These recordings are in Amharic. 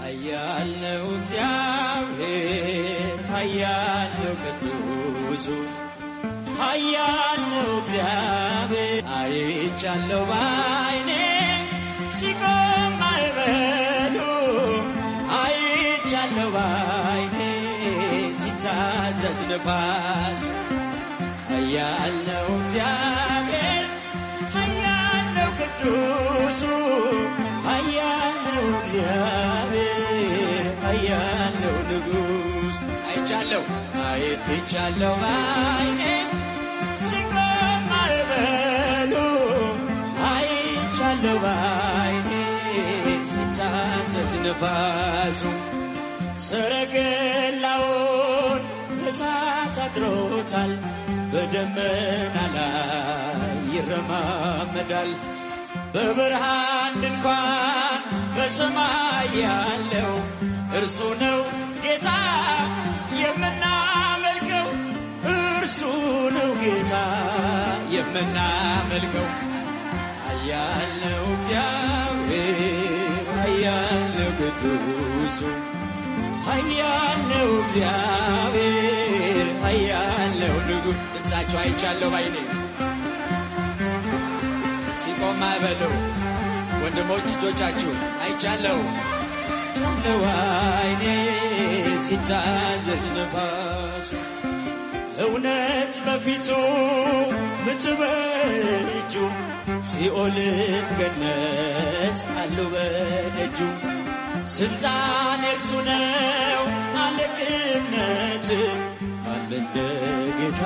ኃያል ነው እግዚአብሔር ኃያል ነው ቅዱሱ ኃያል ነው እግዚአብሔር አይቻለሁ ባይኔ ሲቆም ማዕበሉ አይቻለሁ ባይኔ ሲታዘዝ ነፋስ ኃያል ነው እግዚአብሔር ኃያል ነው ቅዱሱ ኃያል ነው እግዚአብሔር ኃያል ነው ንጉሥ አይቻለሁ ባይኔ ሲቆም ማዕበሉ አይቻለሁ ባይኔ ሲታዘዝ ነፋሱ ሰረገላውን እሳት አጥሮታል በደመና ላይ ይረማመዳል በብርሃን ድንኳን በሰማይ ያለው እርሱ ነው ጌታ የምናመልከው እርሱ ነው ጌታ የምናመልከው ኃያል ነው እግዚአብሔር ኃያል ነው ቅዱሱ ኃያል ነው እግዚአብሔር ኃያል ነው ንጉሥ ድምፃቸው አይቻለሁ ባይኔ ሲቆም ማዕበሉ ወንድሞች እጆቻችሁ አይቻለሁ ባይኔ ሲታዘዝ ነፋሱ እውነት በፊቱ ፍትሕ በእጁ ሲኦልን ገነት አሉ በደጁ ስልጣን የእርሱ ነው አለቅነት ማን እንደ ጌታ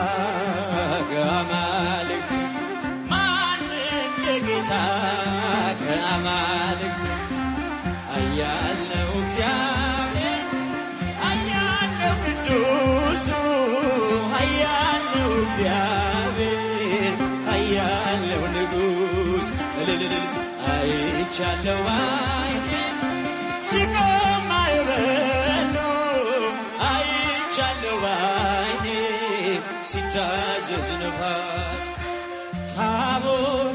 ከአማልክት ማን እንደ ጌታ ከአማልክት ኃያል ነው እግዚአብሔር ኃያል ነው ቅዱሱ ኃያል ነው እግዚአብሔር ኃያል ነው ንጉሥ አይቻለሁ ባይኔ ሲቆም ማዕበሉ አይቻለሁ ባይኔ ሲታዘዝ ነፋስ ታቦር